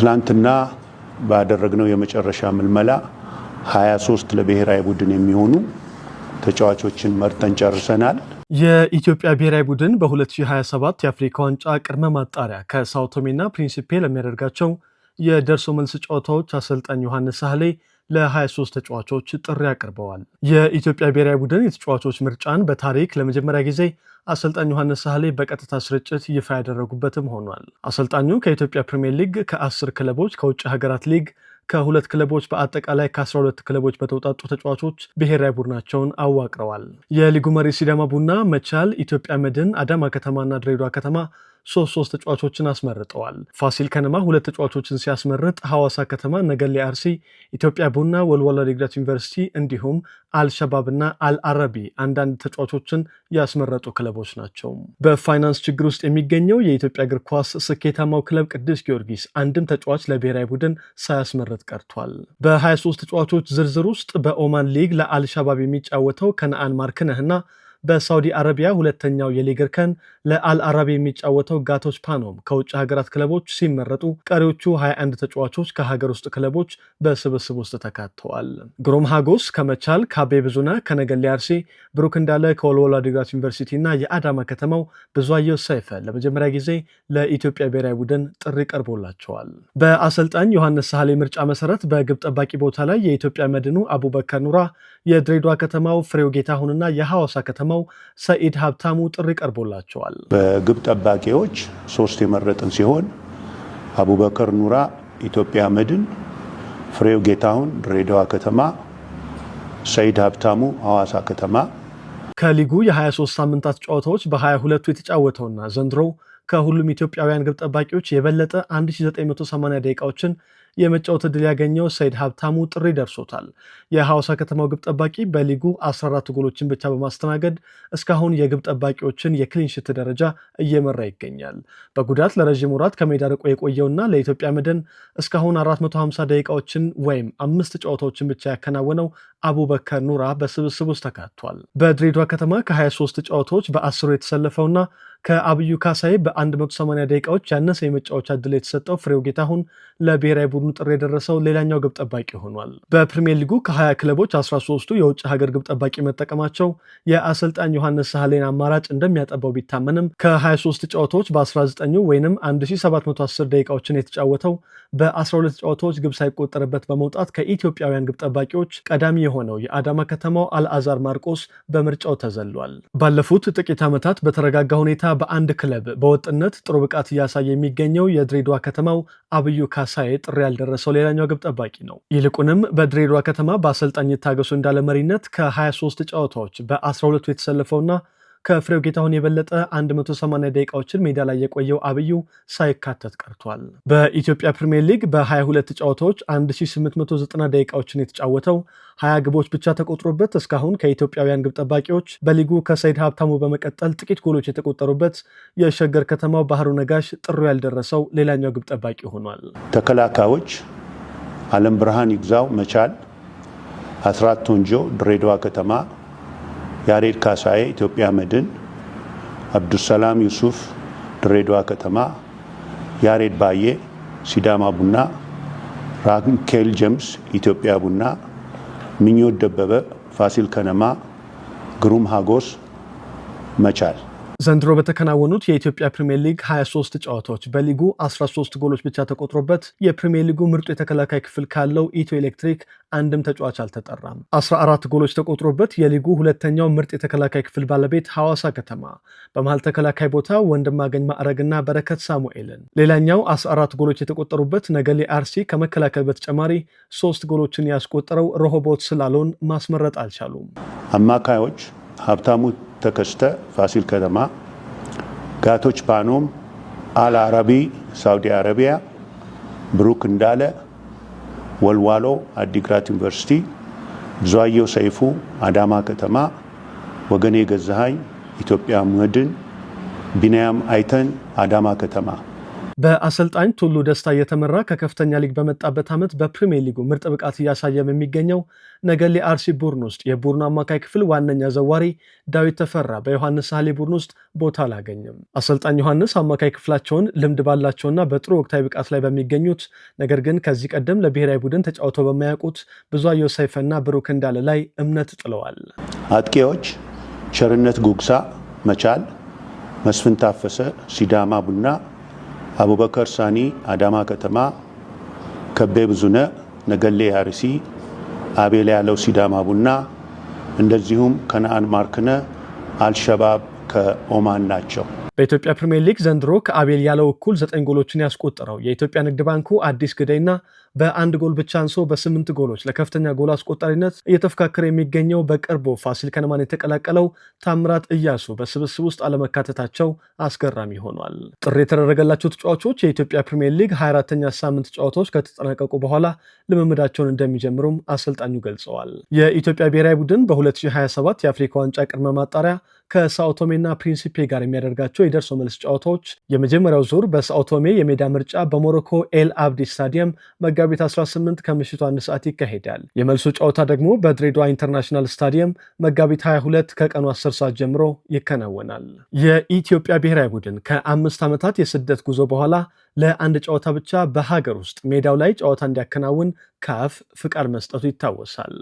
ትላንትና ባደረግነው የመጨረሻ ምልመላ 23 ለብሔራዊ ቡድን የሚሆኑ ተጫዋቾችን መርጠን ጨርሰናል። የኢትዮጵያ ብሔራዊ ቡድን በ2027 የአፍሪካ ዋንጫ ቅድመ ማጣሪያ ከሳኦ ቶሜና ፕሪንሲፔ ለሚያደርጋቸው የደርሶ መልስ ጨዋታዎች አሰልጣኝ ዮሐንስ ሳህሌ ለ23 ተጫዋቾች ጥሪ አቅርበዋል። የኢትዮጵያ ብሔራዊ ቡድን የተጫዋቾች ምርጫን በታሪክ ለመጀመሪያ ጊዜ አሰልጣኝ ዮሐንስ ሳህሌ በቀጥታ ስርጭት ይፋ ያደረጉበትም ሆኗል። አሰልጣኙ ከኢትዮጵያ ፕሪሚየር ሊግ ከ10 ክለቦች፣ ከውጭ ሀገራት ሊግ ከ2 ክለቦች በአጠቃላይ ከ12 ክለቦች በተውጣጡ ተጫዋቾች ብሔራዊ ቡድናቸውን አዋቅረዋል። የሊጉ መሪ ሲዳማ ቡና፣ መቻል፣ ኢትዮጵያ መድን፣ አዳማ ከተማና ድሬዳዋ ከተማ ሶስት ተጫዋቾችን አስመርጠዋል። ፋሲል ከነማ 2 ተጫዋቾችን ሲያስመርጥ ሐዋሳ ከተማ፣ ነገሌ አርሲ፣ ኢትዮጵያ ቡና፣ ወልዋሎ ዓዲግራት ዩኒቨርሲቲ እንዲሁም አልሸባብና አልአረቢ አንዳንድ ተጫዋቾችን ያስመረጡ ክለቦች ናቸው። በፋይናንስ ችግር ውስጥ የሚገኘው የኢትዮጵያ እግር ኳስ ስኬታማው ክለብ ቅዱስ ጊዮርጊስ አንድም ተጫዋች ለብሔራዊ ቡድን ሳያስመርጥ ቀርቷል። በ23 ተጫዋቾች ዝርዝር ውስጥ በኦማን ሊግ ለአልሸባብ የሚጫወተው ከነአን ማርክነህና በሳውዲ አረቢያ ሁለተኛው የሊግ እርከን ለአልአረቢ የሚጫወተው ጋቶች ፓኖም ከውጭ ሀገራት ክለቦች ሲመረጡ፣ ቀሪዎቹ 21 ተጫዋቾች ከሀገር ውስጥ ክለቦች በስብስብ ውስጥ ተካተዋል። ግሩም ሀጎስ ከመቻል፣ ካቤ ብዙና ከነገሌ አርሲ፣ ብሩክ እንዳለ ከወልዋሎ ዓዲግራት ዩኒቨርሲቲ እና የአዳማ ከተማው ብዙአየሁ ሰይፈ ለመጀመሪያ ጊዜ ለኢትዮጵያ ብሔራዊ ቡድን ጥሪ ቀርቦላቸዋል። በአሰልጣኝ ዮሐንስ ሳህሌ ምርጫ መሰረት በግብ ጠባቂ ቦታ ላይ የኢትዮጵያ መድኑ አቡበከር ኑራ፣ የድሬዳዋ ከተማው ፍሬው ጌታሁንና የሐዋሳ ከተማው ሰኢድ ሀብታሙ ጥሪ ቀርቦላቸዋል። በግብ ጠባቂዎች 3 የመረጥን ሲሆን አቡበከር ኑራ ኢትዮጵያ መድን፣ ፍሬው ጌታሁን ድሬዳዋ ከተማ፣ ሰኢድ ሀብታሙ ሐዋሳ ከተማ። ከሊጉ የ23 ሳምንታት ጨዋታዎች በ22ቱ የተጫወተውና ዘንድሮ ከሁሉም ኢትዮጵያውያን ግብ ጠባቂዎች የበለጠ 1980 ደቂቃዎችን የመጫወት ዕድል ያገኘው ሰኢድ ሀብታሙ ጥሪ ደርሶታል። የሐዋሳ ከተማው ግብ ጠባቂ በሊጉ 14 ጎሎችን ብቻ በማስተናገድ እስካሁን የግብ ጠባቂዎችን የክሊንሽት ደረጃ እየመራ ይገኛል። በጉዳት ለረዥም ወራት ከሜዳ ርቆ የቆየውና ለኢትዮጵያ መድን እስካሁን 450 ደቂቃዎችን ወይም 5 ጨዋታዎችን ብቻ ያከናወነው አቡበከር ኑራ በስብስብ ውስጥ ተካቷል። በድሬዳዋ ከተማ ከ23 ጨዋታዎች በ10 የተሰለፈውና ከአብዩ ካሳይ በ180 ደቂቃዎች ያነሰ የመጫወቻ ዕድል የተሰጠው ፍሬው ጌታሁን ለብሔራዊ ቡድኑ ጥሪ የደረሰው ሌላኛው ግብ ጠባቂ ሆኗል። በፕሪሚየር ሊጉ ከ20 ክለቦች 13ቱ የውጭ ሀገር ግብ ጠባቂ መጠቀማቸው የአሰልጣኝ ዮሐንስ ሳህሌን አማራጭ እንደሚያጠባው ቢታመንም ከ23 ጨዋታዎች በ19 ወይም 1710 ደቂቃዎችን የተጫወተው በ12 ጨዋታዎች ግብ ሳይቆጠርበት በመውጣት ከኢትዮጵያውያን ግብ ጠባቂዎች ቀዳሚ የሆነው የአዳማ ከተማው አልአዛር ማርቆስ በምርጫው ተዘሏል። ባለፉት ጥቂት ዓመታት በተረጋጋ ሁኔታ በአንድ ክለብ በወጥነት ጥሩ ብቃት እያሳየ የሚገኘው የድሬዳዋ ከተማው አብዩ ካሳዬ ጥሪ ያልደረሰው ሌላኛው ግብ ጠባቂ ነው። ይልቁንም በድሬዳዋ ከተማ በአሰልጣኝ ታገሱ እንዳለ መሪነት ከ23 ጨዋታዎች በ12ቱ የተሰለፈውና ከፍሬው ጌታሁን የበለጠ 180 ደቂቃዎችን ሜዳ ላይ የቆየው አብዩ ሳይካተት ቀርቷል። በኢትዮጵያ ፕሪሚየር ሊግ በ22 ጨዋታዎች 1890 ደቂቃዎችን የተጫወተው 20 ግቦች ብቻ ተቆጥሮበት እስካሁን ከኢትዮጵያውያን ግብ ጠባቂዎች በሊጉ ከሰኢድ ሀብታሙ በመቀጠል ጥቂት ጎሎች የተቆጠሩበት የሸገር ከተማው ባህሩ ነጋሽ ጥሩ ያልደረሰው ሌላኛው ግብ ጠባቂ ሆኗል። ተከላካዮች አለም ብርሃን ይግዛው መቻል፣ አስራት ቶንጆ ድሬዳዋ ከተማ፣ ያሬድ ካሳዬ ኢትዮጵያ መድን፣ አብዱሰላም ዩሱፍ ድሬዳዋ ከተማ፣ ያሬድ ባዬ ሲዳማ ቡና፣ ራንኬል ጀምስ ኢትዮጵያ ቡና፣ ምኞት ደበበ ፋሲል ከነማ፣ ግሩም ሀጎስ መቻል። ዘንድሮ በተከናወኑት የኢትዮጵያ ፕሪሚየር ሊግ 23 ጨዋታዎች በሊጉ 13 ጎሎች ብቻ ተቆጥሮበት የፕሪሚየር ሊጉ ምርጡ የተከላካይ ክፍል ካለው ኢትዮ ኤሌክትሪክ አንድም ተጫዋች አልተጠራም። 14 ጎሎች ተቆጥሮበት የሊጉ ሁለተኛው ምርጥ የተከላካይ ክፍል ባለቤት ሐዋሳ ከተማ በመሃል ተከላካይ ቦታ ወንድማገኝ ማዕረግና በረከት ሳሙኤልን፣ ሌላኛው 14 ጎሎች የተቆጠሩበት ነገሌ አርሲ ከመከላከል በተጨማሪ 3 ጎሎችን ያስቆጠረው ሮሆቦት ስላሎን ማስመረጥ አልቻሉም። አማካዮች ሀብታሙ ተከስተ ፋሲል ከተማ፣ ጋቶች ፓኖም አልአረቢ ሳውዲ አረቢያ፣ ብሩክ እንዳለ ወልዋሎ ዓዲግራት ዩኒቨርሲቲ፣ ብዙአየሁ ሰይፉ አዳማ ከተማ፣ ወገኔ ገዛሃኝ ኢትዮጵያ መድን፣ ቢንያም አይተን አዳማ ከተማ። በአሰልጣኝ ቱሉ ደስታ እየተመራ ከከፍተኛ ሊግ በመጣበት ዓመት በፕሪሚየር ሊጉ ምርጥ ብቃት እያሳየ በሚገኘው ነገሌ አርሲ ቡድን ውስጥ የቡድኑ አማካይ ክፍል ዋነኛ ዘዋሪ ዳዊት ተፈራ በዮሐንስ ሳህሌ ቡድን ውስጥ ቦታ አላገኘም። አሰልጣኝ ዮሐንስ አማካይ ክፍላቸውን ልምድ ባላቸውና በጥሩ ወቅታዊ ብቃት ላይ በሚገኙት ነገር ግን ከዚህ ቀደም ለብሔራዊ ቡድን ተጫውተው በማያውቁት ብዙአየሁ ሰይፈና ብሩክ እንዳለ ላይ እምነት ጥለዋል። አጥቂዎች ቸርነት ጉግሳ መቻል፣ መስፍን ታፈሰ ሲዳማ ቡና፣ አቡበከር ሳኒ አዳማ ከተማ፣ ከቤ ብዙነ ነገሌ አርሲ፣ አቤል ያለው ሲዳማ ቡና እንደዚሁም ከነአን ማርክነ አልሸባብ ከኦማን ናቸው። በኢትዮጵያ ፕሪሚየር ሊግ ዘንድሮ ከአቤል ያለው እኩል 9 ጎሎችን ያስቆጠረው የኢትዮጵያ ንግድ ባንኩ አዲስ ግዳይና በአንድ ጎል ብቻ አንሶ በ8 ጎሎች ለከፍተኛ ጎል አስቆጣሪነት እየተፈካከረ የሚገኘው በቅርቡ ፋሲል ከነማን የተቀላቀለው ታምራት እያሱ በስብስብ ውስጥ አለመካተታቸው አስገራሚ ሆኗል። ጥሪ የተደረገላቸው ተጫዋቾች የኢትዮጵያ ፕሪሚየር ሊግ 24ኛ ሳምንት ጨዋታዎች ከተጠናቀቁ በኋላ ልምምዳቸውን እንደሚጀምሩም አሰልጣኙ ገልጸዋል። የኢትዮጵያ ብሔራዊ ቡድን በ2027 የአፍሪካ ዋንጫ ቅድመ ማጣሪያ ከሳኦቶሜና ፕሪንሲፔ ጋር የሚያደርጋቸው የደርሶ መልስ ጨዋታዎች የመጀመሪያው ዙር በሳኦቶሜ የሜዳ ምርጫ በሞሮኮ ኤል አብዲ ስታዲየም መጋቢት 18 ከምሽቱ 1 ሰዓት ይካሄዳል። የመልሱ ጨዋታ ደግሞ በድሬዳዋ ኢንተርናሽናል ስታዲየም መጋቢት 22 ከቀኑ 10 ሰዓት ጀምሮ ይከናወናል። የኢትዮጵያ ብሔራዊ ቡድን ከ5 ዓመታት የስደት ጉዞ በኋላ ለአንድ ጨዋታ ብቻ በሀገር ውስጥ ሜዳው ላይ ጨዋታ እንዲያከናውን ካፍ ፍቃድ መስጠቱ ይታወሳል።